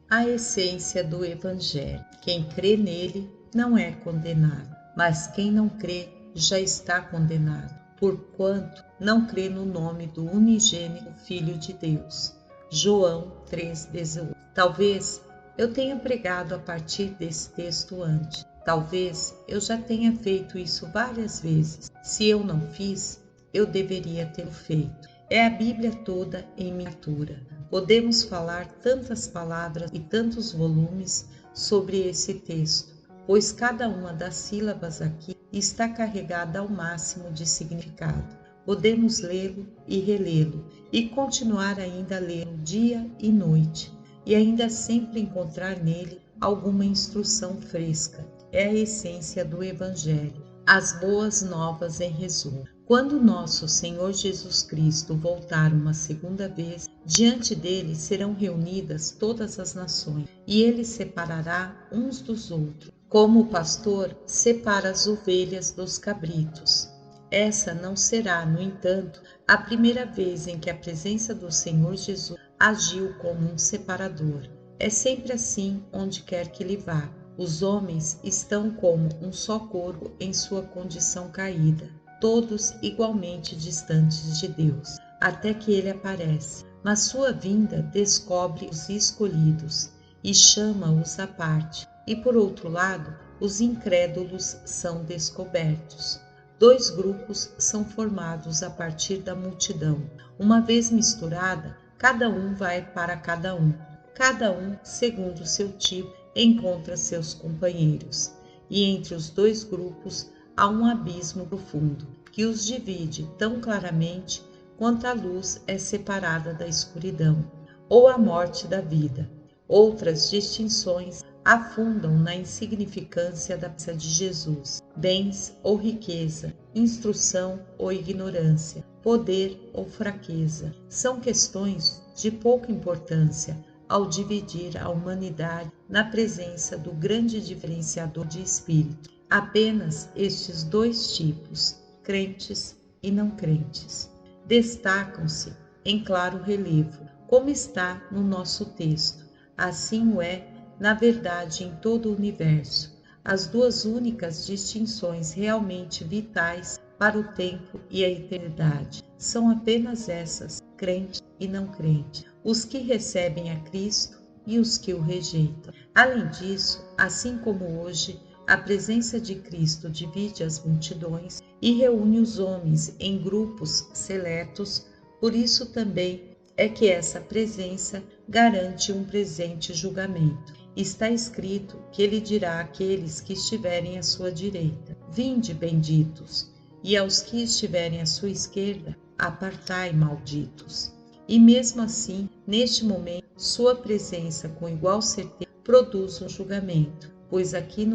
A essência do Evangelho. Quem crê nele não é condenado, mas quem não crê já está condenado, porquanto não crê no nome do unigênito Filho de Deus. João 3,18. Talvez eu tenha pregado a partir desse texto antes. Talvez eu já tenha feito isso várias vezes. Se eu não fiz, eu deveria ter feito. É a Bíblia toda em miniatura. Podemos falar tantas palavras e tantos volumes sobre esse texto, pois cada uma das sílabas aqui está carregada ao máximo de significado. Podemos lê-lo e relê-lo e continuar ainda a lê-lo dia e noite e ainda sempre encontrar nele alguma instrução fresca. É a essência do Evangelho. As boas novas em resumo. Quando nosso Senhor Jesus Cristo voltar uma segunda vez, diante dele serão reunidas todas as nações, e ele separará uns dos outros, como o pastor separa as ovelhas dos cabritos. Essa não será, no entanto, a primeira vez em que a presença do Senhor Jesus agiu como um separador. É sempre assim onde quer que ele vá. Os homens estão como um só corpo em sua condição caída, todos igualmente distantes de Deus, até que ele aparece. Mas sua vinda descobre os escolhidos e chama-os à parte, e por outro lado, os incrédulos são descobertos. Dois grupos são formados a partir da multidão. Uma vez misturada, cada um vai para cada um segundo seu tipo encontra seus companheiros, e entre os dois grupos há um abismo profundo que os divide tão claramente quanto a luz é separada da escuridão, ou a morte da vida. Outras distinções afundam na insignificância da presença de Jesus, bens ou riqueza, instrução ou ignorância, poder ou fraqueza. São questões de pouca importância ao dividir a humanidade na presença do grande diferenciador de espírito. Apenas estes dois tipos, crentes e não crentes, destacam-se em claro relevo, como está no nosso texto. Assim o é, na verdade, em todo o universo. As duas únicas distinções realmente vitais para o tempo e a eternidade são apenas essas, crente e não crente, os que recebem a Cristo e os que o rejeitam. Além disso, assim como hoje, a presença de Cristo divide as multidões e reúne os homens em grupos seletos, por isso também é que essa presença garante um presente julgamento. Está escrito que ele dirá àqueles que estiverem à sua direita: vinde, benditos, e aos que estiverem à sua esquerda: apartai, malditos. E mesmo assim, neste momento, sua presença com igual certeza produz um julgamento, pois aqui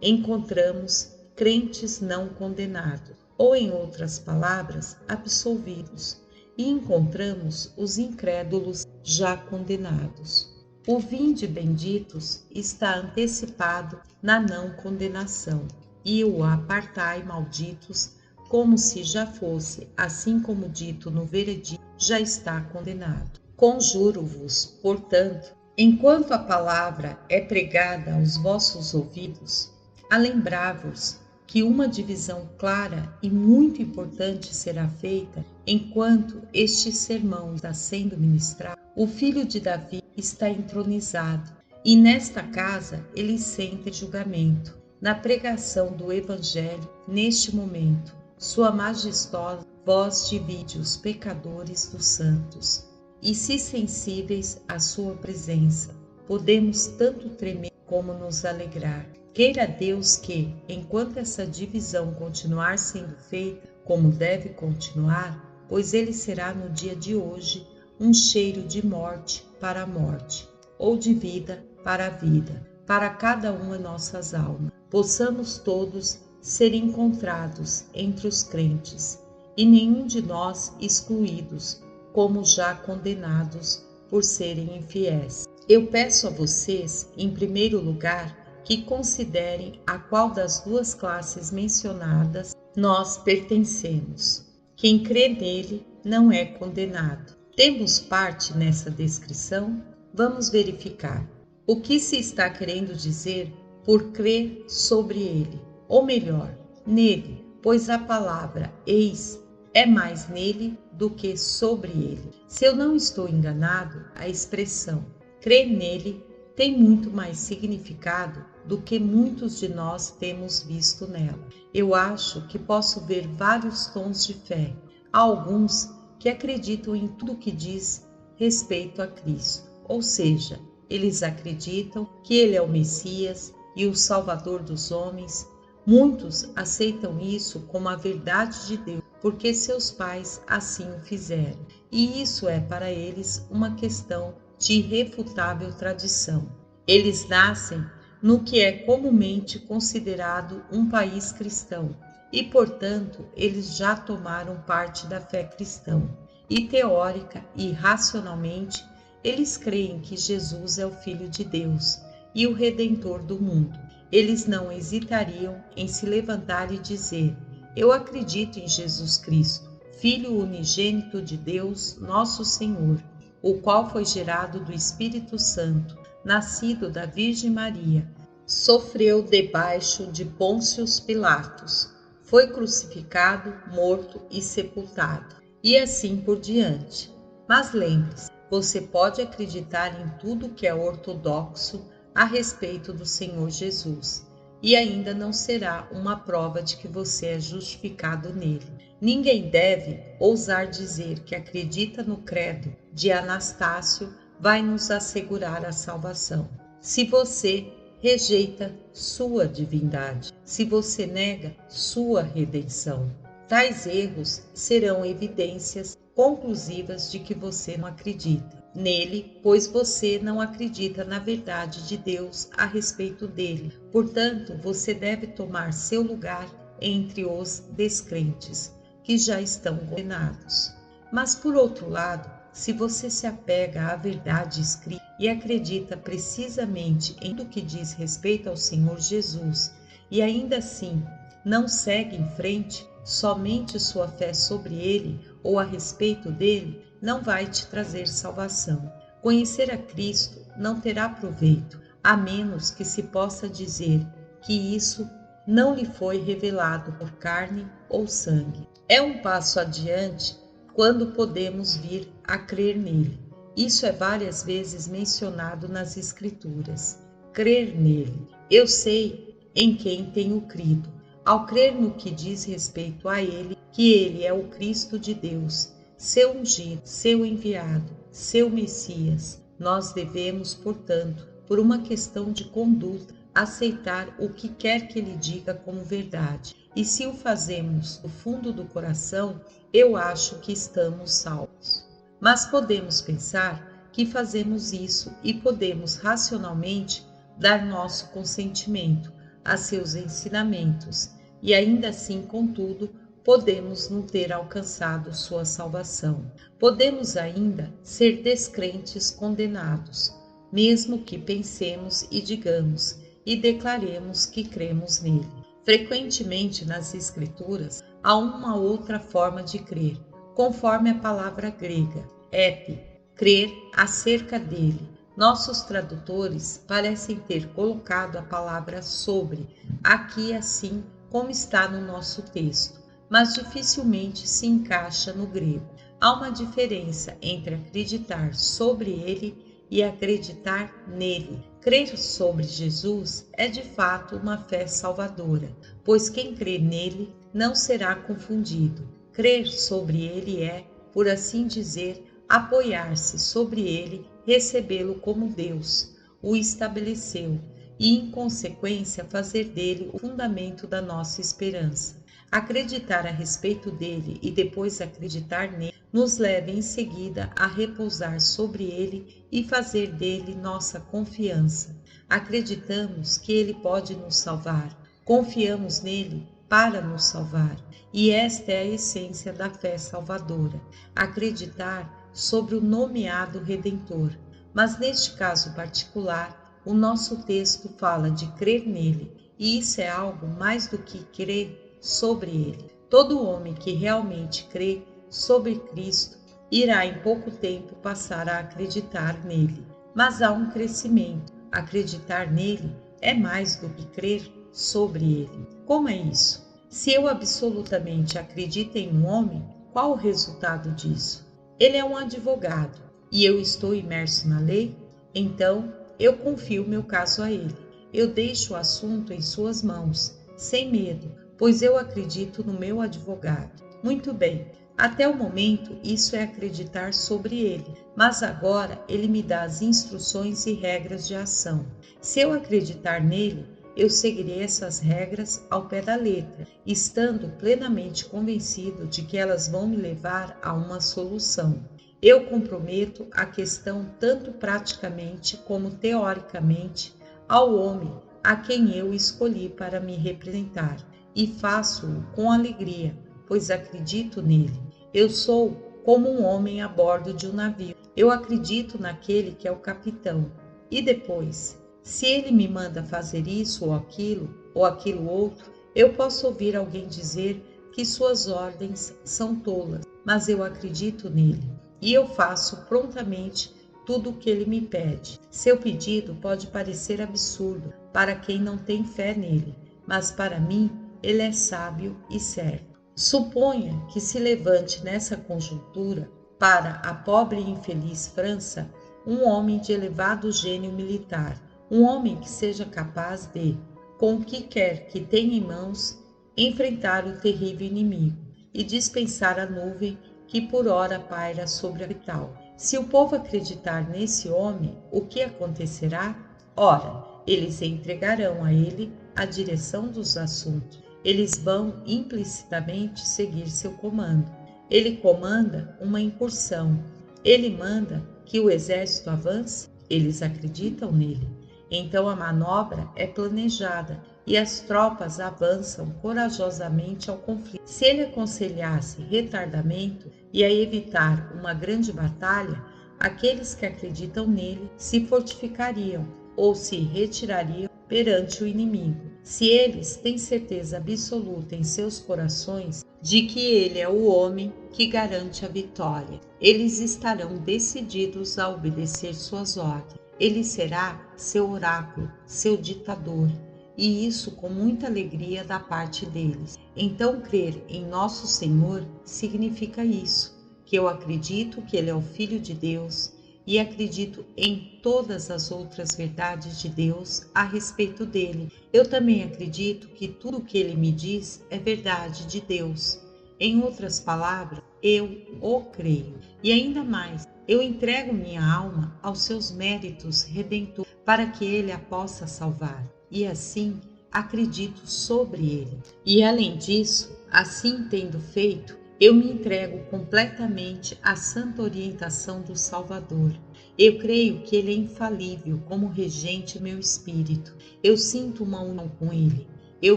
encontramos crentes não condenados, ou em outras palavras, absolvidos, e encontramos os incrédulos já condenados. O vinde benditos está antecipado na não condenação, e o apartai malditos, como se já fosse, assim como dito no veredito, já está condenado. Conjuro-vos, portanto, enquanto a palavra é pregada aos vossos ouvidos, a lembrar-vos que uma divisão clara e muito importante será feita enquanto este sermão está sendo ministrado. O filho de Davi está entronizado e nesta casa ele sente julgamento. Na pregação do Evangelho, neste momento, sua majestosa voz divide os pecadores dos santos. E se sensíveis à sua presença, podemos tanto tremer como nos alegrar. Queira Deus que, enquanto essa divisão continuar sendo feita, como deve continuar, pois ele será no dia de hoje um cheiro de morte para a morte, ou de vida para a vida, para cada uma de nossas almas, possamos todos ser encontrados entre os crentes, e nenhum de nós excluídos, como já condenados por serem infiéis. Eu peço a vocês, em primeiro lugar, que considerem a qual das duas classes mencionadas nós pertencemos. Quem crê nele não é condenado. Temos parte nessa descrição? Vamos verificar. O que se está querendo dizer por crer sobre ele? Ou melhor, nele, pois a palavra eis é mais nele do que sobre ele. Se eu não estou enganado, a expressão crer nele tem muito mais significado do que muitos de nós temos visto nela. Eu acho que posso ver vários tons de fé. Há alguns que acreditam em tudo que diz respeito a Cristo, ou seja, eles acreditam que ele é o Messias e o Salvador dos homens. Muitos aceitam isso como a verdade de Deus, porque seus pais assim o fizeram, e isso é para eles uma questão de irrefutável tradição. Eles nascem no que é comumente considerado um país cristão, e, portanto, eles já tomaram parte da fé cristã. E teórica e racionalmente, eles creem que Jesus é o Filho de Deus e o Redentor do mundo. Eles não hesitariam em se levantar e dizer: eu acredito em Jesus Cristo, Filho unigênito de Deus, nosso Senhor, o qual foi gerado do Espírito Santo, nascido da Virgem Maria, sofreu debaixo de Pôncio Pilatos, foi crucificado, morto e sepultado, e assim por diante. Mas lembre-se, você pode acreditar em tudo que é ortodoxo a respeito do Senhor Jesus, e ainda não será uma prova de que você é justificado nele. Ninguém deve ousar dizer que acredita no credo de Anastácio vai nos assegurar a salvação. Se você rejeita sua divindade, se você nega sua redenção, tais erros serão evidências conclusivas de que você não acredita nele, pois você não acredita na verdade de Deus a respeito dele. Portanto, você deve tomar seu lugar entre os descrentes, que já estão condenados. Mas, por outro lado, se você se apega à verdade escrita e acredita precisamente em tudo que diz respeito ao Senhor Jesus, e ainda assim não segue em frente, somente sua fé sobre ele ou a respeito dele não vai te trazer salvação. Conhecer a Cristo não terá proveito, a menos que se possa dizer que isso não lhe foi revelado por carne ou sangue. É um passo adiante quando podemos vir a crer nele. Isso é várias vezes mencionado nas Escrituras. Crer nele. Eu sei em quem tenho crido. Ao crer no que diz respeito a ele, que ele é o Cristo de Deus, seu ungido, seu enviado, seu Messias, nós devemos, portanto, por uma questão de conduta, aceitar o que quer que ele diga como verdade. E se o fazemos do fundo do coração, eu acho que estamos salvos. Mas podemos pensar que fazemos isso e podemos racionalmente dar nosso consentimento a seus ensinamentos, e ainda assim, contudo, podemos não ter alcançado sua salvação. Podemos ainda ser descrentes condenados, mesmo que pensemos e digamos e declaremos que cremos nele. Frequentemente nas Escrituras há uma outra forma de crer, conforme a palavra grega, epi, crer acerca dele. Nossos tradutores parecem ter colocado a palavra sobre, aqui assim como está no nosso texto, mas dificilmente se encaixa no grego. Há uma diferença entre acreditar sobre ele e acreditar nele. Crer sobre Jesus é de fato uma fé salvadora, pois quem crê nele não será confundido. Crer sobre ele é, por assim dizer, apoiar-se sobre ele, recebê-lo como Deus o estabeleceu e, em consequência, fazer dele o fundamento da nossa esperança. Acreditar a respeito dele e depois acreditar nele nos leva em seguida a repousar sobre ele e fazer dele nossa confiança. Acreditamos que ele pode nos salvar, confiamos nele para nos salvar, e esta é a essência da fé salvadora, acreditar sobre o nomeado Redentor. Mas neste caso particular, o nosso texto fala de crer nele, e isso é algo mais do que crer sobre ele. Todo homem que realmente crê sobre Cristo irá em pouco tempo passar a acreditar nele. Mas há um crescimento. acreditar nele é mais do que crer sobre ele. Como é isso? Se eu absolutamente acredito em um homem, qual o resultado disso? Ele é um advogado e eu estou imerso na lei? Então, eu confio meu caso a ele. Eu deixo o assunto em suas mãos, sem medo, pois eu acredito no meu advogado. Muito bem, até o momento isso é acreditar sobre ele, mas agora ele me dá as instruções e regras de ação. Se eu acreditar nele, eu seguirei essas regras ao pé da letra, estando plenamente convencido de que elas vão me levar a uma solução. Eu comprometo a questão tanto praticamente como teoricamente ao homem a quem eu escolhi para me representar, e faço-o com alegria, pois acredito nele. Eu sou como um homem a bordo de um navio. Eu acredito naquele que é o capitão. E depois, se ele me manda fazer isso ou aquilo outro, eu posso ouvir alguém dizer que suas ordens são tolas, mas eu acredito nele e eu faço prontamente tudo o que ele me pede. Seu pedido pode parecer absurdo para quem não tem fé nele, mas para mim ele é sábio e certo. Suponha que se levante nessa conjuntura, para a pobre e infeliz França, um homem de elevado gênio militar, um homem que seja capaz de, com o que quer que tenha em mãos, enfrentar o terrível inimigo e dispensar a nuvem que por ora paira sobre a capital. Se o povo acreditar nesse homem, o que acontecerá? Ora, eles entregarão a ele a direção dos assuntos. Eles vão implicitamente seguir seu comando. Ele comanda uma incursão. Ele manda que o exército avance. Eles acreditam nele. Então a manobra é planejada e as tropas avançam corajosamente ao conflito. Se ele aconselhasse retardamento e a evitar uma grande batalha, aqueles que acreditam nele se fortificariam ou se retirariam perante o inimigo. Se eles têm certeza absoluta em seus corações de que ele é o homem que garante a vitória, eles estarão decididos a obedecer suas ordens. Ele será seu oráculo, seu ditador, e isso com muita alegria da parte deles. Então, crer em nosso Senhor significa isso, que eu acredito que Ele é o Filho de Deus e acredito em todas as outras verdades de Deus a respeito dele. Eu também acredito que tudo o que Ele me diz é verdade de Deus. Em outras palavras, eu o creio. E ainda mais, eu entrego minha alma aos seus méritos redentores para que Ele a possa salvar. E assim acredito sobre ele. E além disso, assim tendo feito, eu me entrego completamente à santa orientação do Salvador. Eu creio que ele é infalível como regente meu espírito. Eu sinto uma união com ele. Eu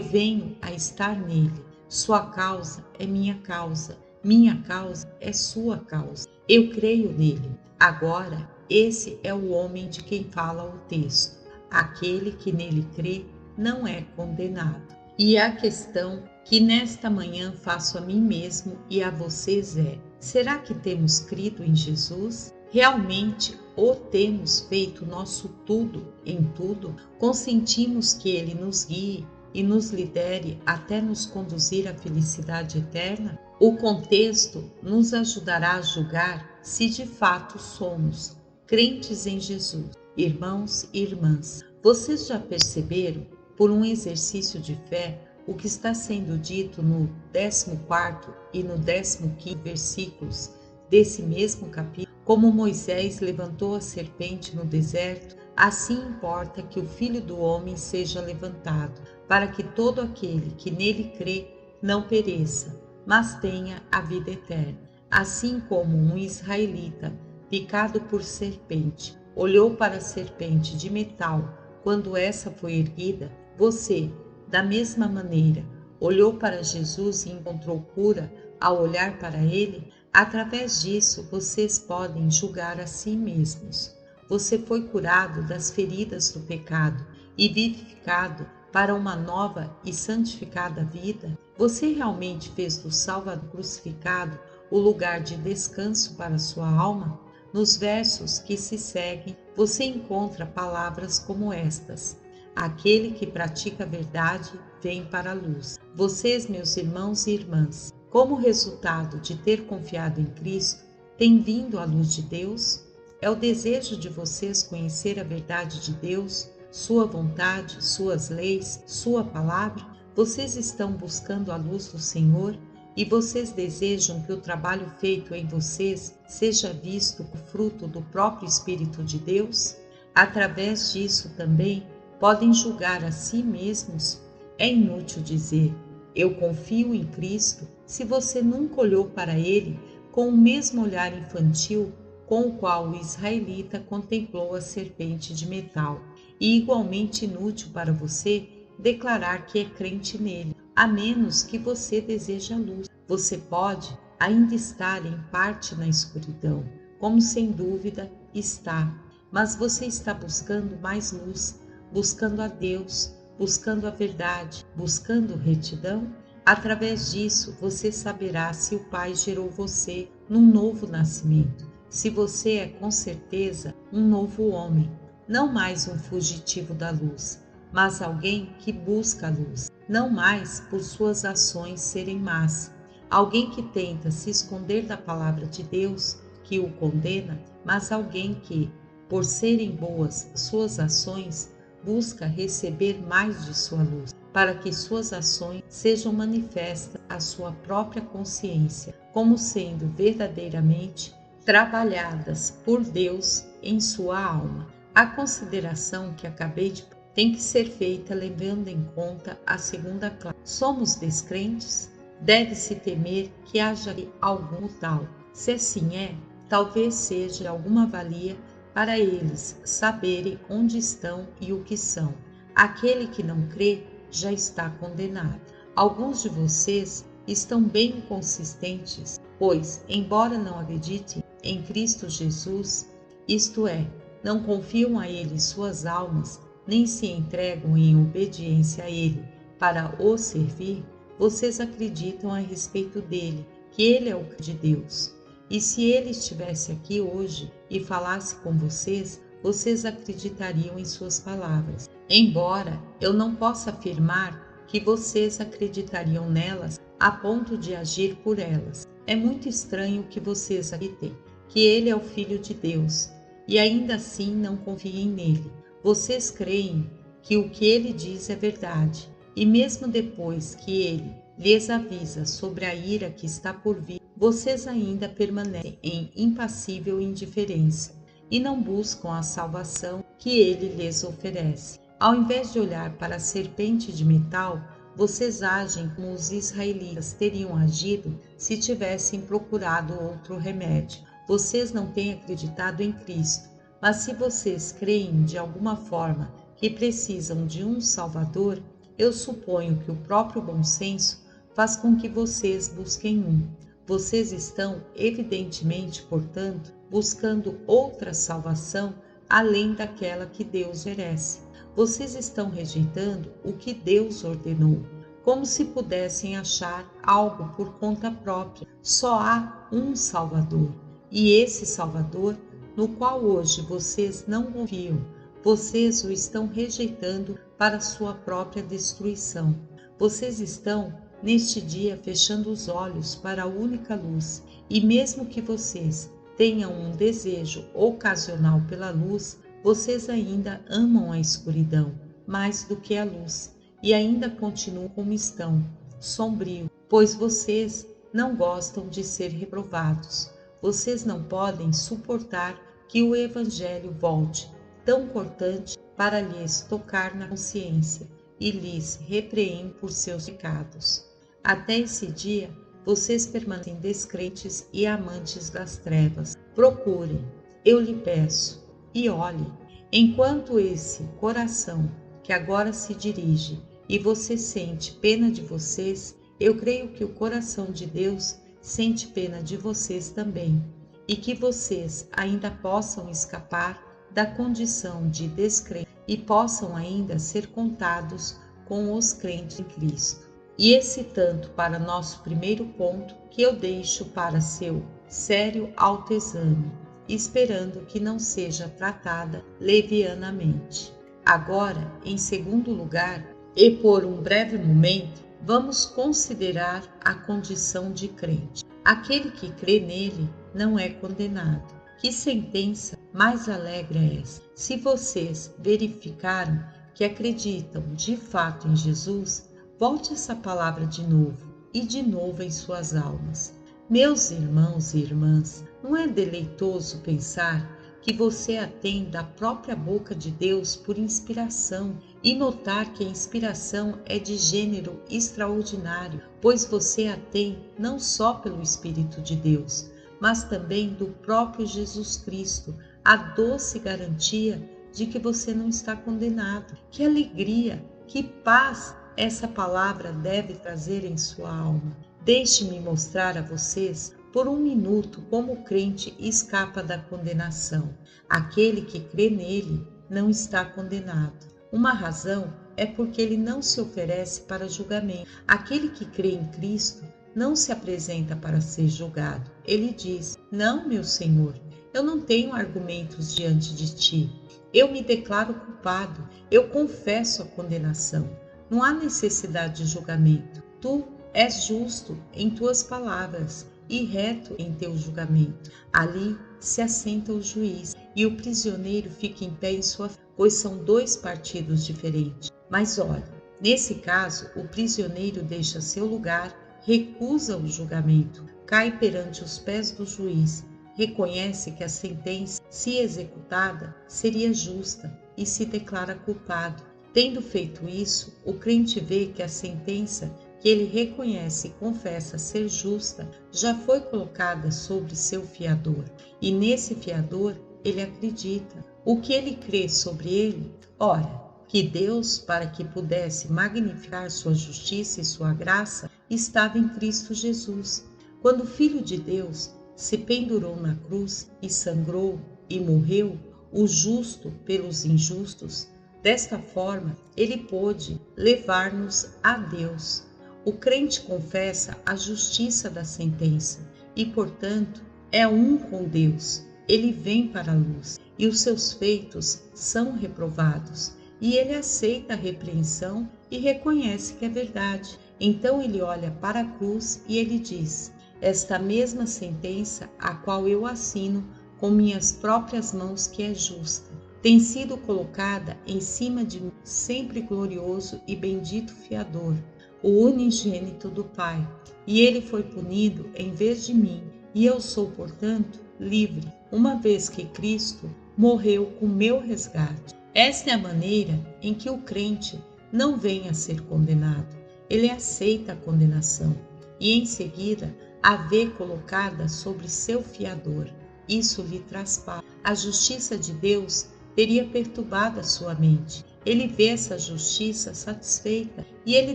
venho a estar nele. Sua causa é minha causa. Minha causa é sua causa. Eu creio nele. Agora, esse é o homem de quem fala o texto. Aquele que nele crê não é condenado. E a questão que nesta manhã faço a mim mesmo e a vocês é: será que temos crido em Jesus? Realmente o temos feito nosso tudo em tudo? Consentimos que ele nos guie e nos lidere até nos conduzir à felicidade eterna? O contexto nos ajudará a julgar se de fato somos crentes em Jesus. Irmãos e irmãs, vocês já perceberam, por um exercício de fé, o que está sendo dito no 14º e no 15º versículos desse mesmo capítulo? Como Moisés levantou a serpente no deserto, assim importa que o Filho do Homem seja levantado, para que todo aquele que nele crê não pereça, mas tenha a vida eterna. Assim como um israelita, picado por serpente, olhou para a serpente de metal quando essa foi erguida, você, da mesma maneira, olhou para Jesus e encontrou cura ao olhar para ele. Através disso, vocês podem julgar a si mesmos. Você foi curado das feridas do pecado e vivificado para uma nova e santificada vida? Você realmente fez do Salvador crucificado o lugar de descanso para sua alma? Nos versos que se seguem, você encontra palavras como estas: aquele que pratica a verdade vem para a luz. Vocês, meus irmãos e irmãs, como resultado de ter confiado em Cristo, têm vindo à luz de Deus? É o desejo de vocês conhecer a verdade de Deus, sua vontade, suas leis, sua palavra? Vocês estão buscando a luz do Senhor e vocês desejam que o trabalho feito em vocês seja visto como fruto do próprio Espírito de Deus? Através disso também podem julgar a si mesmos. É inútil dizer, eu confio em Cristo, se você nunca olhou para ele com o mesmo olhar infantil com o qual o israelita contemplou a serpente de metal. E igualmente inútil para você declarar que é crente nele, a menos que você deseje a luz. Você pode ainda estar em parte na escuridão, como sem dúvida está, mas você está buscando mais luz, buscando a Deus, buscando a verdade, buscando retidão. Através disso, você saberá se o Pai gerou você num novo nascimento, se você é com certeza um novo homem, não mais um fugitivo da luz, mas alguém que busca a luz, não mais por suas ações serem más, alguém que tenta se esconder da palavra de Deus, que o condena, mas alguém que, por serem boas suas ações, busca receber mais de sua luz, para que suas ações sejam manifestas à sua própria consciência, como sendo verdadeiramente trabalhadas por Deus em sua alma. A consideração que acabei de tem que ser feita levando em conta a segunda classe. Somos descrentes? Deve-se temer que haja algum tal. Se assim é, talvez seja de alguma valia para eles saberem onde estão e o que são. Aquele que não crê já está condenado. Alguns de vocês estão bem inconsistentes, pois, embora não acreditem em Cristo Jesus, isto é, não confiam a Ele suas almas, nem se entregam em obediência a Ele para o servir, vocês acreditam a respeito dele, que Ele é o Filho de Deus. E se Ele estivesse aqui hoje e falasse com vocês, vocês acreditariam em suas palavras. Embora eu não possa afirmar que vocês acreditariam nelas a ponto de agir por elas. É muito estranho que vocês acreditem que Ele é o Filho de Deus e ainda assim não confiem nele. Vocês creem que o que Ele diz é verdade e mesmo depois que Ele lhes avisa sobre a ira que está por vir, vocês ainda permanecem em impassível indiferença e não buscam a salvação que Ele lhes oferece. Ao invés de olhar para a serpente de metal, vocês agem como os israelitas teriam agido se tivessem procurado outro remédio. Vocês não têm acreditado em Cristo, mas se vocês creem de alguma forma que precisam de um Salvador, eu suponho que o próprio bom senso faz com que vocês busquem um. Vocês estão, evidentemente, portanto, buscando outra salvação além daquela que Deus merece. Vocês estão rejeitando o que Deus ordenou, como se pudessem achar algo por conta própria. Só há um Salvador, e esse Salvador, no qual hoje vocês não confiam, vocês o estão rejeitando para sua própria destruição. Vocês estão, neste dia, fechando os olhos para a única luz, e mesmo que vocês tenham um desejo ocasional pela luz, vocês ainda amam a escuridão mais do que a luz e ainda continuam como estão, sombrio, pois vocês não gostam de ser reprovados. Vocês não podem suportar que o Evangelho volte, tão cortante, para lhes tocar na consciência e lhes repreender por seus pecados. Até esse dia, vocês permanecem descrentes e amantes das trevas. Procurem, eu lhe peço, e olhe, enquanto esse coração que agora se dirige e você sente pena de vocês, eu creio que o coração de Deus sente pena de vocês também, e que vocês ainda possam escapar da condição de descrente e possam ainda ser contados com os crentes em Cristo. E esse tanto para nosso primeiro ponto que eu deixo para seu sério autoexame. esperando que não seja tratada levianamente. Agora, em segundo lugar, e por um breve momento, vamos considerar a condição de crente. Aquele que crê nele não é condenado. Que sentença mais alegre é essa? Se vocês verificaram que acreditam de fato em Jesus, volte essa palavra de novo e de novo em suas almas. Meus irmãos e irmãs, não é deleitoso pensar que você a tem da própria boca de Deus por inspiração e notar que a inspiração é de gênero extraordinário, pois você a tem não só pelo Espírito de Deus, mas também do próprio Jesus Cristo, a doce garantia de que você não está condenado. Que alegria, que paz essa palavra deve trazer em sua alma. Deixe-me mostrar a vocês por um minuto como o crente escapa da condenação. Aquele que crê nele não está condenado. Uma razão é porque ele não se oferece para julgamento. Aquele que crê em Cristo não se apresenta para ser julgado. Ele diz: não, meu Senhor, eu não tenho argumentos diante de ti. Eu me declaro culpado, eu confesso a condenação. Não há necessidade de julgamento. Tu és justo em tuas palavras e reto em teu julgamento. Ali se assenta o juiz e o prisioneiro fica em pé em sua frente, pois são dois partidos diferentes. Mas olha, nesse caso, o prisioneiro deixa seu lugar, recusa o julgamento, cai perante os pés do juiz, reconhece que a sentença, se executada, seria justa e se declara culpado. Tendo feito isso, o crente vê que a sentença que ele reconhece e confessa ser justa já foi colocada sobre seu fiador, e nesse fiador ele acredita. O que ele crê sobre ele? Ora, que Deus, para que pudesse magnificar sua justiça e sua graça, estava em Cristo Jesus. Quando o Filho de Deus se pendurou na cruz e sangrou e morreu, o justo pelos injustos, desta forma ele pôde levar-nos a Deus. O crente confessa a justiça da sentença e, portanto, é um com Deus. Ele vem para a luz e os seus feitos são reprovados, e ele aceita a repreensão e reconhece que é verdade. Então ele olha para a cruz e ele diz: esta mesma sentença, a qual eu assino com minhas próprias mãos, que é justa, tem sido colocada em cima de mim, sempre glorioso e bendito fiador, o unigênito do Pai, e ele foi punido em vez de mim, e eu sou, portanto, livre, uma vez que Cristo morreu com meu resgate. Esta é a maneira em que o crente não vem a ser condenado. Ele aceita a condenação e, em seguida, a vê colocada sobre seu fiador. Isso lhe traz paz. A justiça de Deus teria perturbado a sua mente. Ele vê essa justiça satisfeita e ele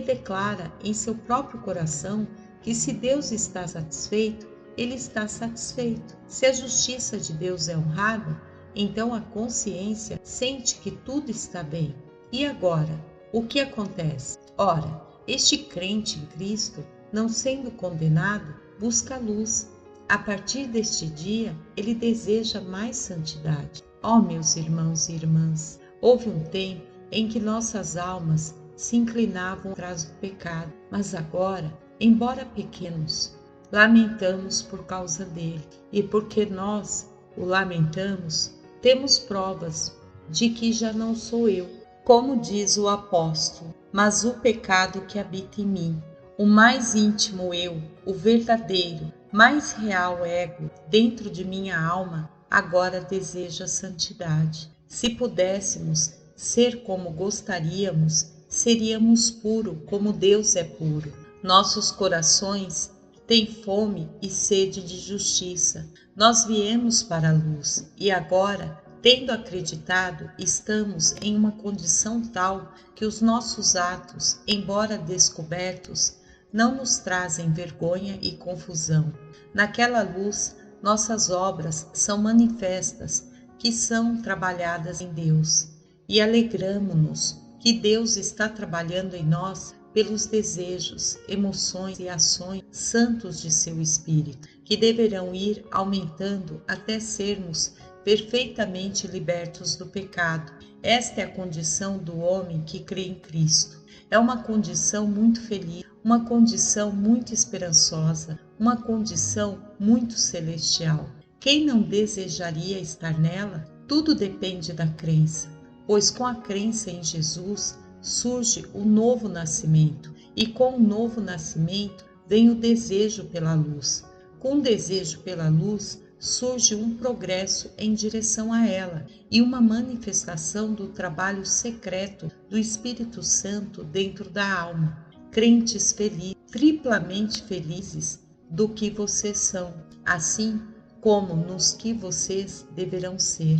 declara em seu próprio coração que, se Deus está satisfeito, ele está satisfeito. Se a justiça de Deus é honrada, então a consciência sente que tudo está bem. E agora, o que acontece? Ora, este crente em Cristo, não sendo condenado, busca a luz. A partir deste dia, ele deseja mais santidade. Ó, meus irmãos e irmãs, houve um tempo em que nossas almas se inclinavam atrás do pecado, mas agora, embora pequenos, lamentamos por causa dele, e porque nós o lamentamos, temos provas de que já não sou eu, como diz o apóstolo, mas o pecado que habita em mim, o mais íntimo eu, o verdadeiro, mais real ego dentro de minha alma, agora deseja santidade. Se pudéssemos ser como gostaríamos, seríamos puro como Deus é puro. Nossos corações têm fome e sede de justiça. Nós viemos para a luz e agora, tendo acreditado, estamos em uma condição tal que os nossos atos, embora descobertos, não nos trazem vergonha e confusão. Naquela luz, nossas obras são manifestas, que são trabalhadas em Deus, e alegramo-nos que Deus está trabalhando em nós pelos desejos, emoções e ações santos de seu espírito, que deverão ir aumentando até sermos perfeitamente libertos do pecado. Esta é a condição do homem que crê em Cristo. É uma condição muito feliz, uma condição muito esperançosa, uma condição muito celestial. Quem não desejaria estar nela? Tudo depende da crença, pois com a crença em Jesus surge o novo nascimento, e com o novo nascimento vem o desejo pela luz. Com o desejo pela luz surge um progresso em direção a ela e uma manifestação do trabalho secreto do Espírito Santo dentro da alma. Crentes felizes, triplamente felizes do que vocês são, assim como nos que vocês deverão ser.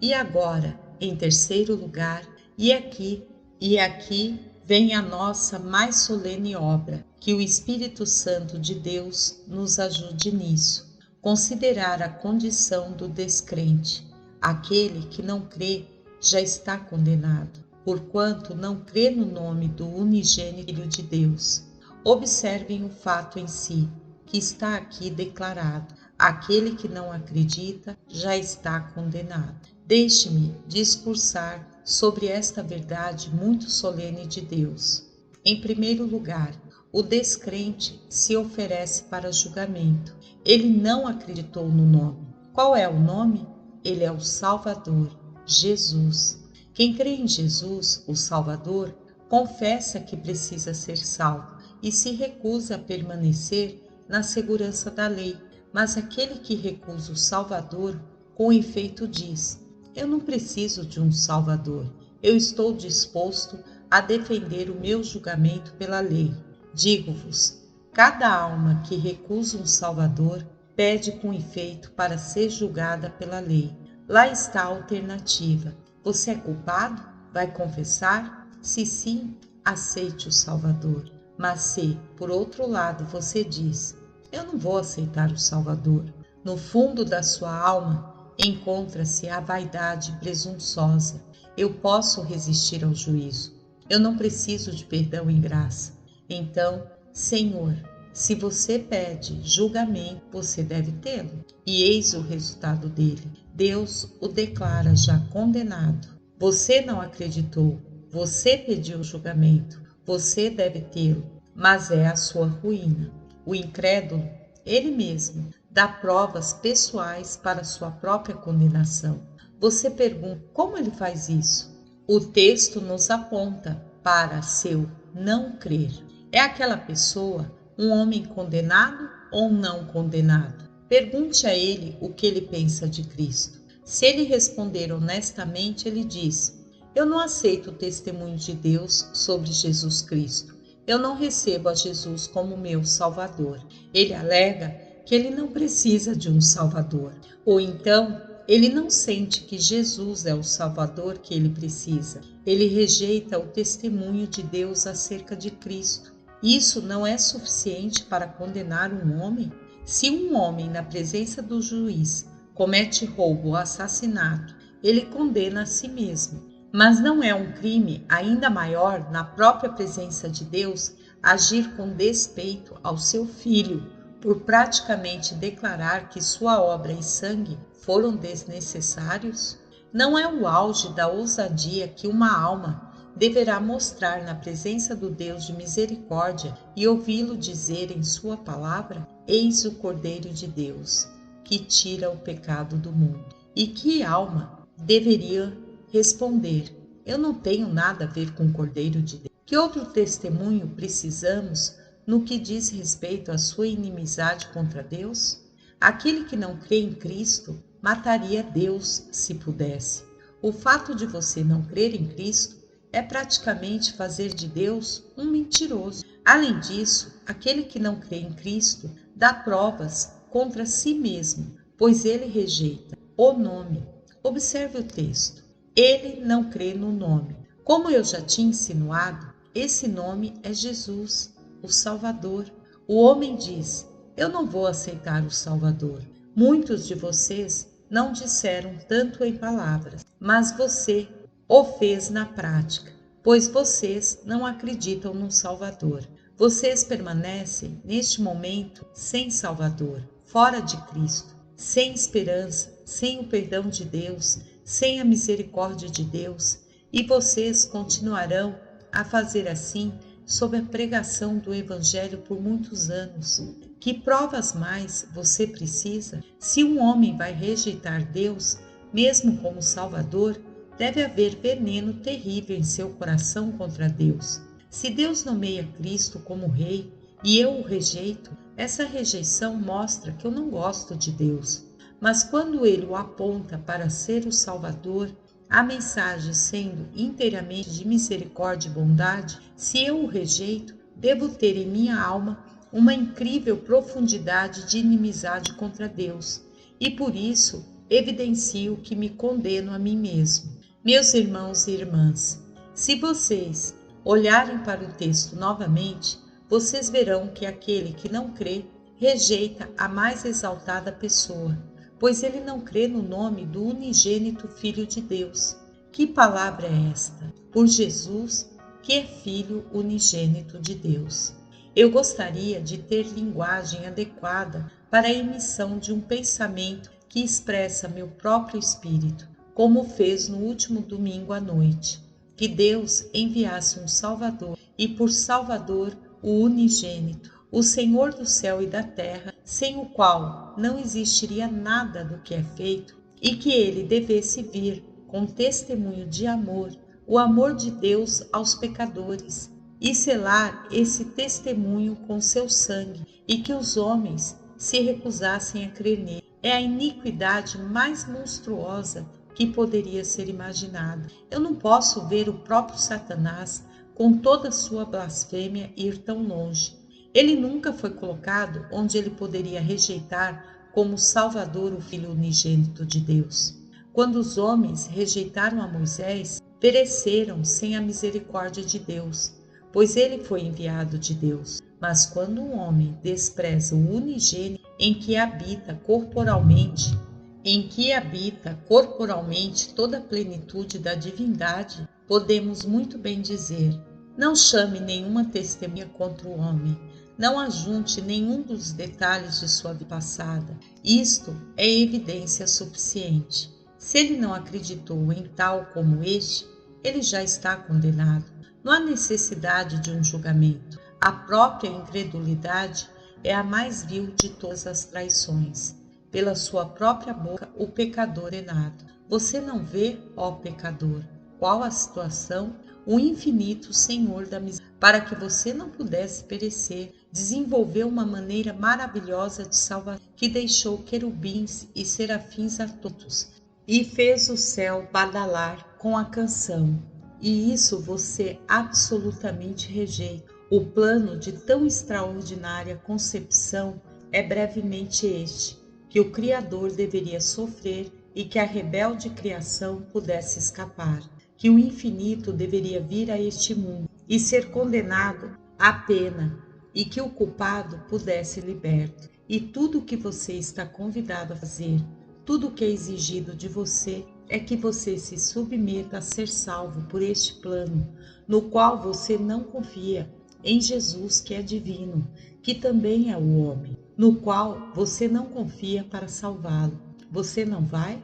E agora, em terceiro lugar, e aqui vem a nossa mais solene obra, que o Espírito Santo de Deus nos ajude nisso. Considerar a condição do descrente. Aquele que não crê já está condenado, porquanto não crê no nome do unigênito Filho de Deus. Observem o fato em si, que está aqui declarado. Aquele que não acredita já está condenado. Deixe-me discursar sobre esta verdade muito solene de Deus. Em primeiro lugar, o descrente se oferece para julgamento. Ele não acreditou no nome. Qual é o nome? Ele é o Salvador, Jesus. Quem crê em Jesus, o Salvador, confessa que precisa ser salvo e se recusa a permanecer na segurança da lei. Mas aquele que recusa o Salvador, com efeito diz: eu não preciso de um Salvador. Eu estou disposto a defender o meu julgamento pela lei. Digo-vos, cada alma que recusa um Salvador pede com efeito para ser julgada pela lei. Lá está a alternativa. Você é culpado? Vai confessar? Se sim, aceite o Salvador. Mas se, por outro lado, você diz: eu não vou aceitar o Salvador, no fundo da sua alma encontra-se a vaidade presunçosa. Eu posso resistir ao juízo. Eu não preciso de perdão e graça. Então, Senhor, se você pede julgamento, você deve tê-lo. E eis o resultado dele. Deus o declara já condenado. Você não acreditou. Você pediu julgamento. Você deve tê-lo, mas é a sua ruína. O incrédulo, ele mesmo, dá provas pessoais para sua própria condenação. Você pergunta: como ele faz isso? O texto nos aponta para seu não crer. É aquela pessoa um homem condenado ou não condenado? Pergunte a ele o que ele pensa de Cristo. Se ele responder honestamente, ele diz: eu não aceito o testemunho de Deus sobre Jesus Cristo. Eu não recebo a Jesus como meu Salvador. Ele alega que ele não precisa de um Salvador. Ou então, ele não sente que Jesus é o Salvador que ele precisa. Ele rejeita o testemunho de Deus acerca de Cristo. Isso não é suficiente para condenar um homem? Se um homem, na presença do juiz, comete roubo ou assassinato, ele condena a si mesmo. Mas não é um crime ainda maior, na própria presença de Deus, agir com despeito ao seu filho, por praticamente declarar que sua obra e sangue foram desnecessários? Não é o auge da ousadia que uma alma deverá mostrar na presença do Deus de misericórdia e ouvi-lo dizer em sua palavra: eis o Cordeiro de Deus, que tira o pecado do mundo. E que alma deveria responder: eu não tenho nada a ver com o Cordeiro de Deus? Que outro testemunho precisamos no que diz respeito à sua inimizade contra Deus? Aquele que não crê em Cristo mataria Deus se pudesse. O fato de você não crer em Cristo é praticamente fazer de Deus um mentiroso. Além disso, aquele que não crê em Cristo dá provas contra si mesmo, pois ele rejeita o nome. Observe o texto. Ele não crê no nome. Como eu já tinha insinuado, esse nome é Jesus, o Salvador. O homem diz: eu não vou aceitar o Salvador. Muitos de vocês não disseram tanto em palavras, mas você o fez na prática. pois vocês não acreditam no Salvador. Vocês permanecem, neste momento, sem Salvador, fora de Cristo, sem esperança, sem o perdão de Deus, sem a misericórdia de Deus, e vocês continuarão a fazer assim sob a pregação do Evangelho por muitos anos. Que provas mais você precisa? Se um homem vai rejeitar Deus, mesmo como Salvador, deve haver veneno terrível em seu coração contra Deus. Se Deus nomeia Cristo como Rei e eu o rejeito, essa rejeição mostra que eu não gosto de Deus. Mas quando Ele o aponta para ser o Salvador, a mensagem sendo inteiramente de misericórdia e bondade, se eu o rejeito, devo ter em minha alma uma incrível profundidade de inimizade contra Deus, e por isso evidencio que me condeno a mim mesmo. Meus irmãos e irmãs, se vocês olharem para o texto novamente, vocês verão que aquele que não crê rejeita a mais exaltada pessoa, pois ele não crê no nome do unigênito Filho de Deus. Que palavra é esta? Por Jesus, que é Filho unigênito de Deus. Eu gostaria de ter linguagem adequada para a emissão de um pensamento que expressa meu próprio espírito, como fez no último domingo à noite. Que Deus enviasse um Salvador, e por Salvador o unigênito, o Senhor do céu e da terra, sem o qual não existiria nada do que é feito, e que ele devesse vir com testemunho de amor, o amor de Deus aos pecadores, e selar esse testemunho com seu sangue, e que os homens se recusassem a crer nele. É a iniquidade mais monstruosa que poderia ser imaginada. Eu não posso ver o próprio Satanás, com toda a sua blasfêmia, ir tão longe. Ele nunca foi colocado onde ele poderia rejeitar como Salvador o Filho unigênito de Deus. Quando os homens rejeitaram a Moisés, pereceram sem a misericórdia de Deus, pois ele foi enviado de Deus. Mas quando um homem despreza o unigênito em que habita corporalmente toda a plenitude da divindade, podemos muito bem dizer: não chame nenhuma testemunha contra o homem, não ajunte nenhum dos detalhes de sua vida passada. Isto é evidência suficiente. Se ele não acreditou em tal como este, ele já está condenado. Não há necessidade de um julgamento. A própria incredulidade é a mais vil de todas as traições. Pela sua própria boca o pecador é condenado. Você não vê, ó pecador, qual a situação? O infinito Senhor da misericórdia, para que você não pudesse perecer, desenvolveu uma maneira maravilhosa de salvação, que deixou querubins e serafins atentos, e fez o céu badalar com a canção. E isso você absolutamente rejeita. O plano de tão extraordinária concepção é brevemente este: que o Criador deveria sofrer e que a rebelde criação pudesse escapar, que o infinito deveria vir a este mundo e ser condenado à pena, e que o culpado pudesse ser liberto. E tudo o que você está convidado a fazer, tudo o que é exigido de você, é que você se submeta a ser salvo por este plano, no qual você não confia, em Jesus, que é divino, que também é o homem, no qual você não confia para salvá-lo. Você não vai?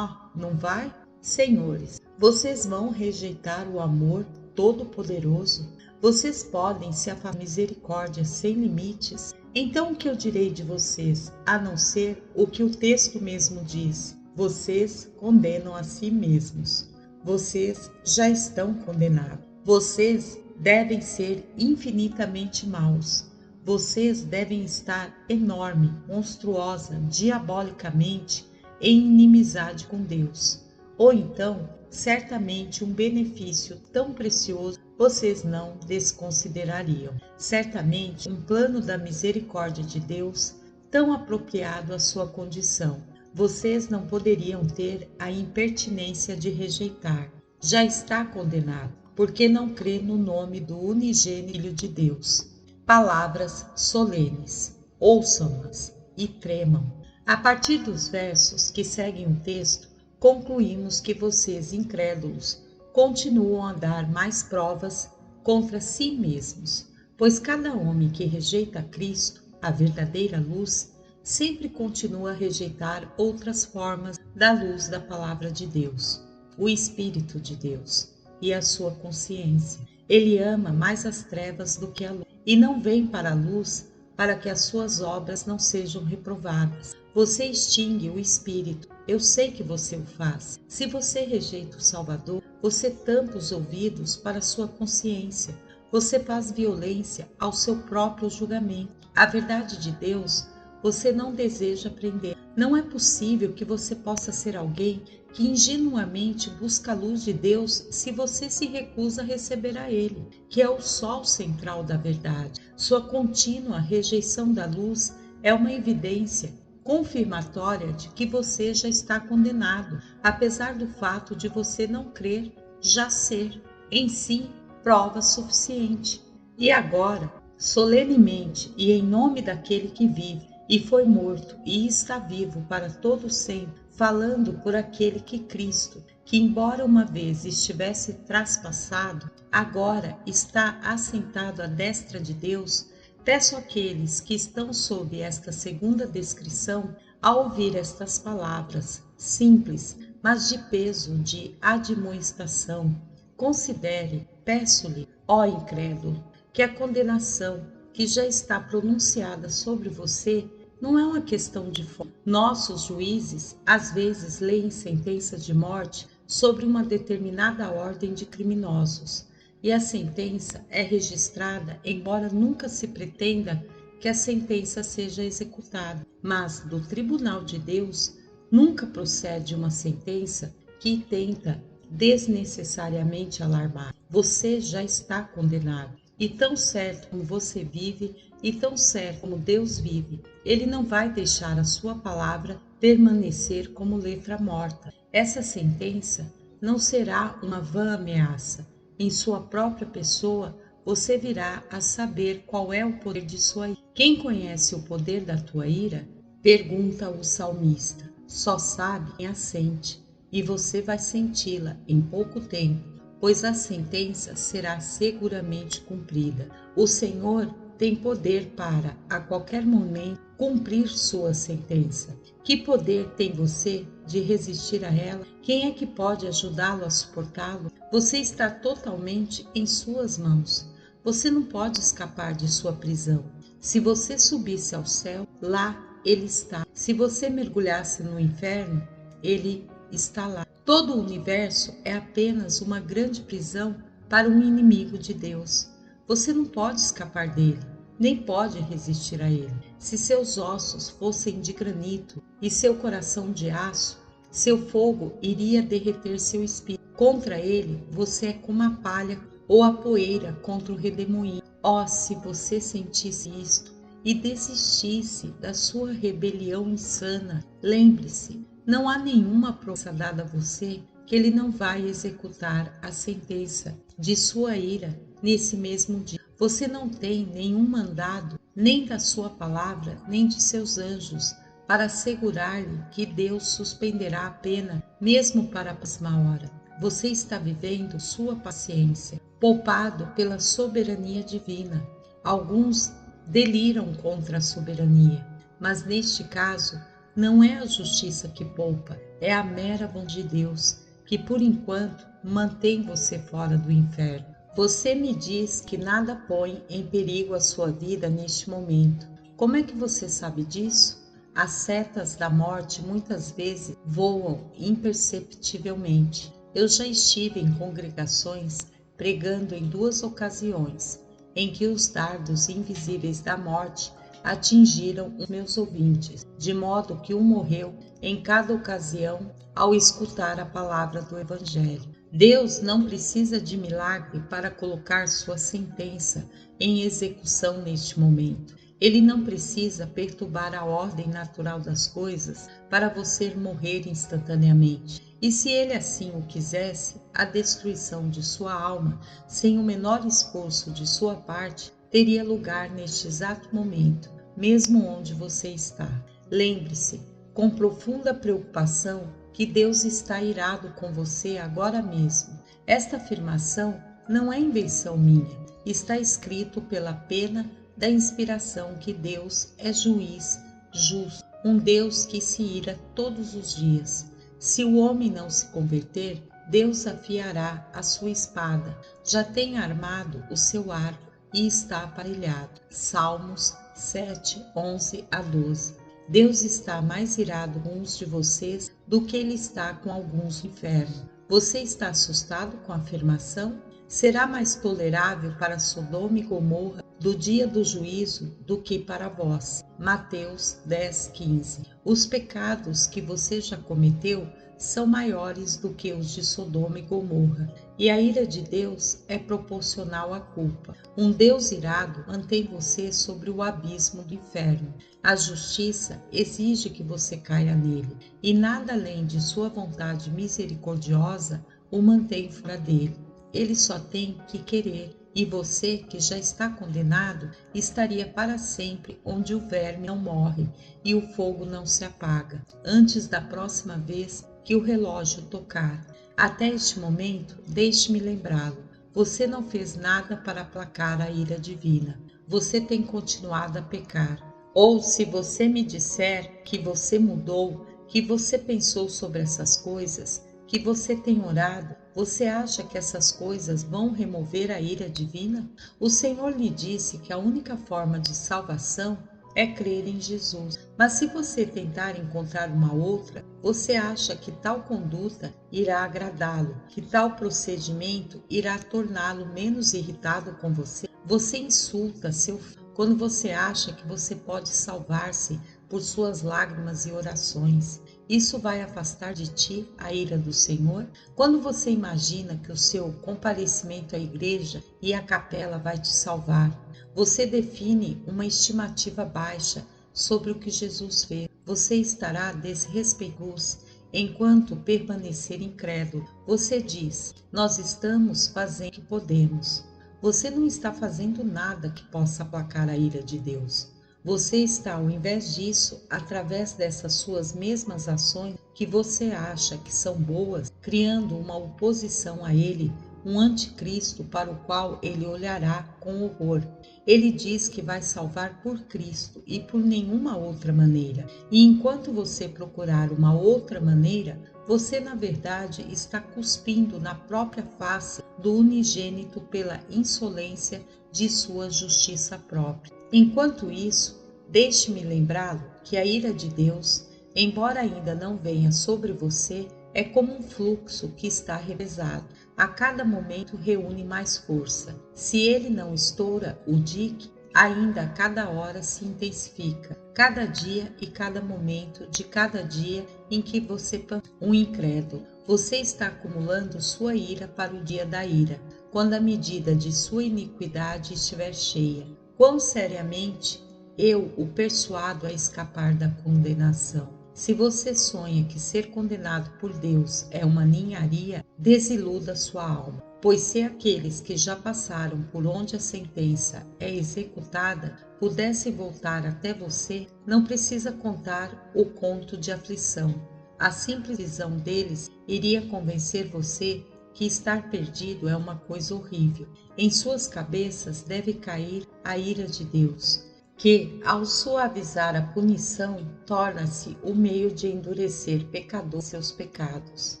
Não vai? Senhores, vocês vão rejeitar o amor todo-poderoso? Vocês podem se afastar da misericórdia sem limites? Então o que eu direi de vocês, a não ser o que o texto mesmo diz? Vocês condenam a si mesmos. Vocês já estão condenados. Vocês devem ser infinitamente maus. Vocês devem estar enorme, monstruosa, diabolicamente em inimizade com Deus. Ou então, certamente um benefício tão precioso vocês não desconsiderariam. Certamente um plano da misericórdia de Deus tão apropriado à sua condição. Vocês não poderiam ter a impertinência de rejeitar. Já está condenado, porque não crê no nome do unigênito Filho de Deus. Palavras solenes. Ouçam-nas e tremam. A partir dos versos que seguem o texto, concluímos que vocês, incrédulos, continuam a dar mais provas contra si mesmos, pois cada homem que rejeita Cristo, a verdadeira luz, sempre continua a rejeitar outras formas da luz da palavra de Deus, o Espírito de Deus e a sua consciência. Ele ama mais as trevas do que a luz e não vem para a luz para que as suas obras não sejam reprovadas. Você extingue o Espírito. Eu sei que você o faz. Se você rejeita o Salvador, você tampa os ouvidos para a sua consciência. Você faz violência ao seu próprio julgamento. A verdade de Deus você não deseja aprender. Não é possível que você possa ser alguém que ingenuamente busca a luz de Deus se você se recusa a receber a Ele, que é o sol central da verdade. Sua contínua rejeição da luz é uma evidência confirmatória de que você já está condenado, apesar do fato de você não crer já ser, em si, prova suficiente. E agora, solenemente e em nome daquele que vive, e foi morto e está vivo para todo sempre, falando por aquele que Cristo, que embora uma vez estivesse traspassado, agora está assentado à destra de Deus, peço àqueles que estão sob esta segunda descrição, a ouvir estas palavras, simples, mas de peso de admoestação, considere, peço-lhe, ó incrédulo, que a condenação que já está pronunciada sobre você não é uma questão de forma. Nossos juízes às vezes leem sentenças de morte sobre uma determinada ordem de criminosos, e a sentença é registrada, embora nunca se pretenda que a sentença seja executada. Mas do tribunal de Deus nunca procede uma sentença que tenta desnecessariamente alarmar. Você já está condenado. E tão certo como você vive, e tão certo como Deus vive, Ele não vai deixar a sua palavra permanecer como letra morta. Essa sentença não será uma vã ameaça. Em sua própria pessoa, você virá a saber qual é o poder de sua ira. Quem conhece o poder da tua ira? Pergunta o salmista. Só sabe quem a sente, e você vai senti-la em pouco tempo, pois a sentença será seguramente cumprida. O Senhor tem poder para, a qualquer momento, cumprir sua sentença. Que poder tem você de resistir a ela? Quem é que pode ajudá-lo a suportá-lo? Você está totalmente em suas mãos. Você não pode escapar de sua prisão. Se você subisse ao céu, lá ele está. Se você mergulhasse no inferno, ele está lá. Todo o universo é apenas uma grande prisão para um inimigo de Deus. Você não pode escapar dele, nem pode resistir a ele. Se seus ossos fossem de granito e seu coração de aço, seu fogo iria derreter seu espírito. Contra ele, você é como a palha ou a poeira contra o redemoinho. Oh, se você sentisse isto e desistisse da sua rebelião insana, lembre-se, não há nenhuma promessa dada a você que ele não vai executar a sentença de sua ira nesse mesmo dia. Você não tem nenhum mandado, nem da sua palavra, nem de seus anjos, para assegurar-lhe que Deus suspenderá a pena, mesmo para a próxima hora. Você está vivendo sua paciência, poupado pela soberania divina. Alguns deliram contra a soberania, mas neste caso, não é a justiça que poupa, é a mera vontade de Deus, que por enquanto mantém você fora do inferno. Você me diz que nada põe em perigo a sua vida neste momento. Como é que você sabe disso? As setas da morte muitas vezes voam imperceptivelmente. Eu já estive em congregações pregando em 2 ocasiões, em que os dardos invisíveis da morte atingiram os meus ouvintes, de modo que um morreu em cada ocasião ao escutar a palavra do Evangelho. Deus não precisa de milagre para colocar sua sentença em execução neste momento. Ele não precisa perturbar a ordem natural das coisas para você morrer instantaneamente. E se ele assim o quisesse, a destruição de sua alma, sem o menor esforço de sua parte, teria lugar neste exato momento, mesmo onde você está. Lembre-se, com profunda preocupação, que Deus está irado com você agora mesmo. Esta afirmação não é invenção minha, está escrito pela pena da inspiração que Deus é juiz justo, um Deus que se ira todos os dias. Se o homem não se converter, Deus afiará a sua espada, já tem armado o seu arco e está aparelhado. Salmos 7, 11 a 12. Deus está mais irado com uns de vocês do que ele está com alguns no inferno. Você está assustado com a afirmação? Será mais tolerável para Sodoma e Gomorra do dia do juízo do que para vós. Mateus 10, 15. Os pecados que você já cometeu são maiores do que os de Sodoma e Gomorra, e a ira de Deus é proporcional à culpa. Um Deus irado mantém você sobre o abismo do inferno. A justiça exige que você caia nele, e nada além de sua vontade misericordiosa o mantém fora dele. Ele só tem que querer, e você, que já está condenado, estaria para sempre onde o verme não morre e o fogo não se apaga, antes da próxima vez que o relógio tocar. Até este momento, deixe-me lembrá-lo, você não fez nada para aplacar a ira divina. Você tem continuado a pecar. Ou se você me disser que você mudou, que você pensou sobre essas coisas, que você tem orado, você acha que essas coisas vão remover a ira divina? O Senhor lhe disse que a única forma de salvação é crer em Jesus. Mas se você tentar encontrar uma outra, você acha que tal conduta irá agradá-lo, que tal procedimento irá torná-lo menos irritado com você? Você insulta seu filho quando você acha que você pode salvar-se por suas lágrimas e orações. Isso vai afastar de ti a ira do Senhor? Quando você imagina que o seu comparecimento à igreja e à capela vai te salvar, você define uma estimativa baixa sobre o que Jesus fez. Você estará desrespeitoso enquanto permanecer incrédulo. Você diz: nós estamos fazendo o que podemos. Você não está fazendo nada que possa aplacar a ira de Deus. Você está, ao invés disso, através dessas suas mesmas ações que você acha que são boas, criando uma oposição a Ele, um anticristo para o qual Ele olhará com horror. Ele diz que vai salvar por Cristo e por nenhuma outra maneira. E enquanto você procurar uma outra maneira, você na verdade está cuspindo na própria face do unigênito pela insolência de sua justiça própria. Enquanto isso, deixe-me lembrá-lo que a ira de Deus, embora ainda não venha sobre você, é como um fluxo que está revezado. A cada momento reúne mais força. Se ele não estoura o dique, ainda a cada hora se intensifica. Cada dia e cada momento de cada dia em que você um incrédulo, você está acumulando sua ira para o dia da ira, quando a medida de sua iniquidade estiver cheia. Quão seriamente eu o persuado a escapar da condenação. Se você sonha que ser condenado por Deus é uma ninharia, desiluda sua alma, pois se aqueles que já passaram por onde a sentença é executada pudessem voltar até você, não precisa contar o conto de aflição. A simples visão deles iria convencer você que estar perdido é uma coisa horrível. Em suas cabeças deve cair a ira de Deus, que, ao suavizar a punição, torna-se o meio de endurecer pecador seus pecados.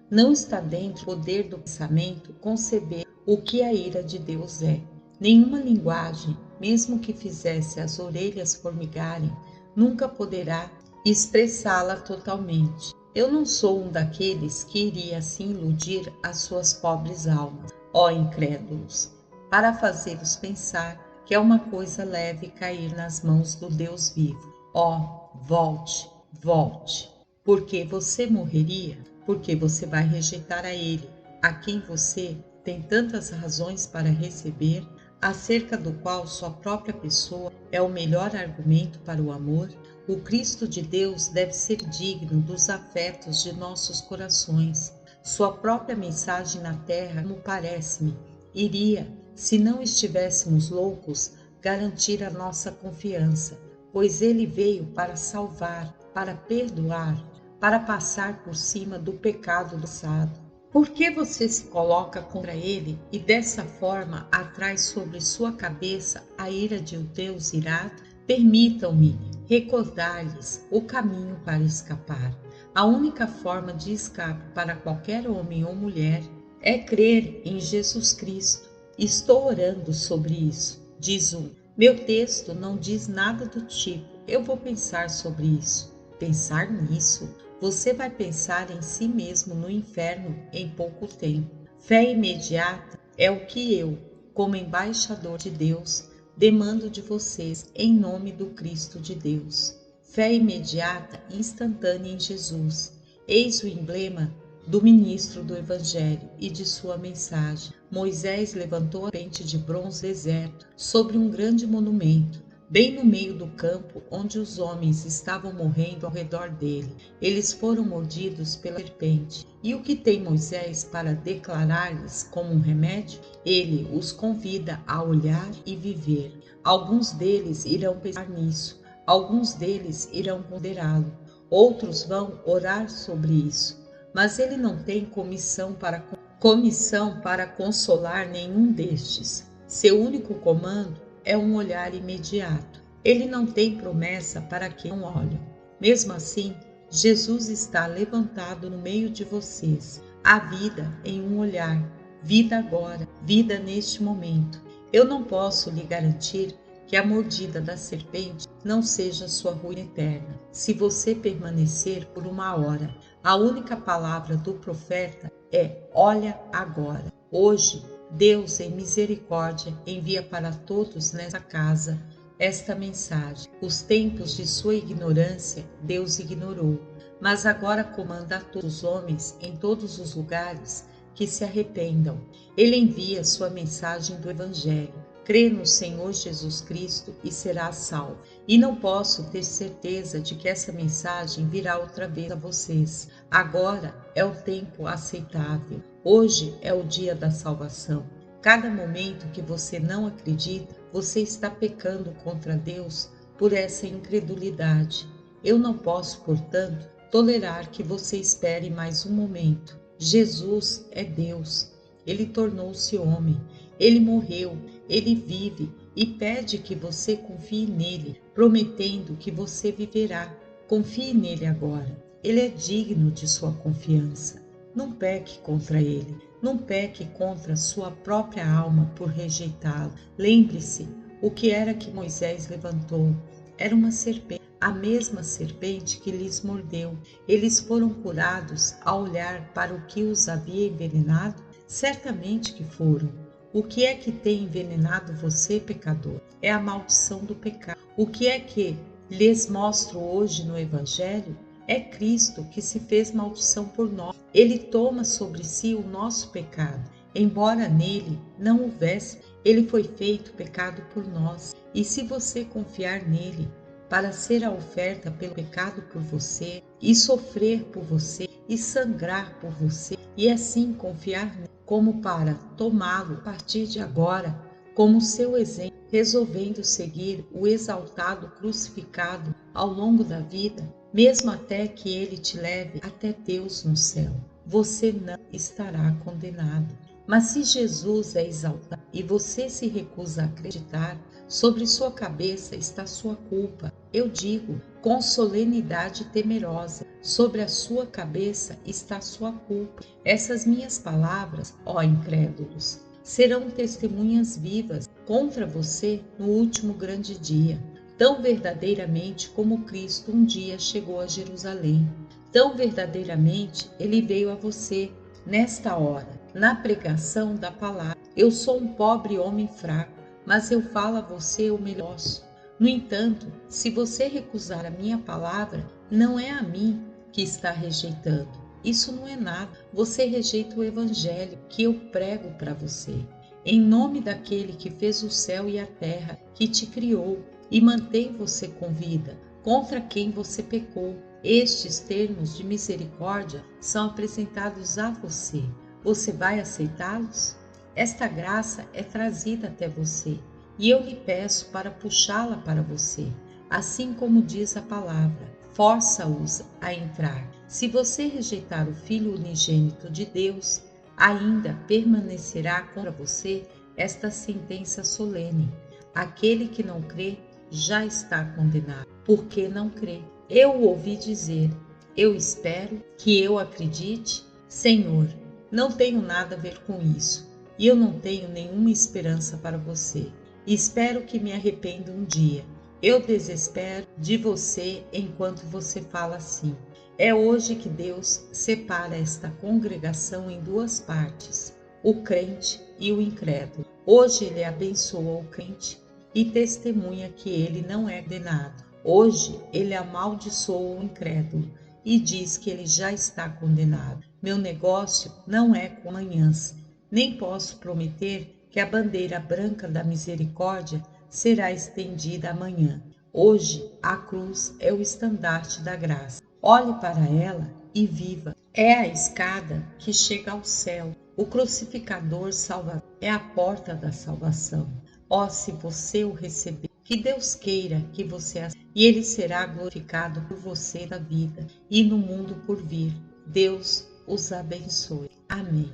Não está dentro do poder do pensamento conceber o que a ira de Deus é. Nenhuma linguagem, mesmo que fizesse as orelhas formigarem, nunca poderá expressá-la totalmente. Eu não sou um daqueles que iria assim iludir as suas pobres almas, ó incrédulos, para fazê-los pensar que é uma coisa leve cair nas mãos do Deus vivo. Ó, volte, volte, porque você morreria, porque você vai rejeitar a Ele, a quem você tem tantas razões para receber, acerca do qual sua própria pessoa é o melhor argumento para o amor. O Cristo de Deus deve ser digno dos afetos de nossos corações. Sua própria mensagem na terra, como parece-me, iria, se não estivéssemos loucos, garantir a nossa confiança, pois ele veio para salvar, para perdoar, para passar por cima do pecado do passado. Por que você se coloca contra ele e dessa forma atrai sobre sua cabeça a ira de um Deus irado? Permitam-me recordar-lhes o caminho para escapar. A única forma de escape para qualquer homem ou mulher é crer em Jesus Cristo. Estou orando sobre isso, diz um. Meu texto não diz nada do tipo, eu vou pensar sobre isso. Pensar nisso? Você vai pensar em si mesmo no inferno em pouco tempo. Fé imediata é o que eu, como embaixador de Deus, demando de vocês em nome do Cristo de Deus. Fé imediata e instantânea em Jesus. Eis o emblema do ministro do Evangelho e de sua mensagem. Moisés levantou a pente de bronze deserto sobre um grande monumento, bem no meio do campo onde os homens estavam morrendo ao redor dele. Eles foram mordidos pela serpente. E o que tem Moisés para declarar-lhes como um remédio? Ele os convida a olhar e viver. Alguns deles irão pensar nisso, alguns deles irão ponderá-lo, outros vão orar sobre isso. Mas ele não tem comissão para consolar nenhum destes. Seu único comando é um olhar imediato. Ele não tem promessa para quem não olha. Mesmo assim, Jesus está levantado no meio de vocês. Há vida em um olhar, vida agora, vida neste momento. Eu não posso lhe garantir que a mordida da serpente não seja sua ruína eterna, se você permanecer por uma hora. A única palavra do profeta é: olha agora. Hoje, Deus, em misericórdia, envia para todos nessa casa esta mensagem. Os tempos de sua ignorância, Deus ignorou, mas agora comanda a todos os homens em todos os lugares que se arrependam. Ele envia sua mensagem do Evangelho. Crê no Senhor Jesus Cristo e será salvo. E não posso ter certeza de que essa mensagem virá outra vez a vocês. Agora é o tempo aceitável. Hoje é o dia da salvação. Cada momento que você não acredita, você está pecando contra Deus por essa incredulidade. Eu não posso, portanto, tolerar que você espere mais um momento. Jesus é Deus. Ele tornou-se homem. Ele morreu. Ele vive e pede que você confie nele, prometendo que você viverá. Confie nele agora. Ele é digno de sua confiança. Não peque contra ele. Não peque contra sua própria alma por rejeitá-lo. Lembre-se, o que era que Moisés levantou? Era uma serpente, a mesma serpente que lhes mordeu. Eles foram curados ao olhar para o que os havia envenenado? Certamente que foram. O que é que tem envenenado você, pecador? É a maldição do pecado. O que é que lhes mostro hoje no Evangelho? É Cristo que se fez maldição por nós. Ele toma sobre si o nosso pecado. Embora nele não houvesse, ele foi feito pecado por nós. E se você confiar nele para ser a oferta pelo pecado por você, e sofrer por você, e sangrar por você, e assim confiar nele, como para tomá-lo a partir de agora como seu exemplo, resolvendo seguir o exaltado crucificado ao longo da vida, mesmo até que ele te leve até Deus no céu, você não estará condenado. Mas se Jesus é exaltado e você se recusa a acreditar, sobre sua cabeça está sua culpa. Eu digo com solenidade temerosa, sobre a sua cabeça está sua culpa. Essas minhas palavras, ó incrédulos, serão testemunhas vivas contra você no último grande dia. Tão verdadeiramente como Cristo um dia chegou a Jerusalém, tão verdadeiramente ele veio a você nesta hora, na pregação da palavra. Eu sou um pobre homem fraco, mas eu falo a você o melhor. No entanto, se você recusar a minha palavra, não é a mim que está rejeitando. Isso não é nada. Você rejeita o Evangelho que eu prego para você. Em nome daquele que fez o céu e a terra, que te criou e mantém você com vida, contra quem você pecou. Estes termos de misericórdia são apresentados a você. Você vai aceitá-los? Esta graça é trazida até você e eu lhe peço para puxá-la para você. Assim como diz a palavra, força-os a entrar. Se você rejeitar o Filho unigênito de Deus, ainda permanecerá contra você esta sentença solene: aquele que não crê já está condenado, porque não crê. Eu ouvi dizer: eu espero que eu acredite. Senhor, não tenho nada a ver com isso, e eu não tenho nenhuma esperança para você. Espero que me arrependa um dia. Eu desespero de você enquanto você fala assim. É hoje que Deus separa esta congregação em duas partes, o crente e o incrédulo. Hoje Ele abençoa o crente e testemunha que ele não é condenado. Hoje Ele amaldiçoa o incrédulo e diz que ele já está condenado. Meu negócio não é com amanhãs, nem posso prometer que a bandeira branca da misericórdia será estendida amanhã. Hoje a cruz é o estandarte da graça. Olhe para ela e viva. É a escada que chega ao céu. O crucificador salvador é a porta da salvação. Ó, se você o receber, que Deus queira que você aceite, e Ele será glorificado por você na vida e no mundo por vir. Deus os abençoe. Amém.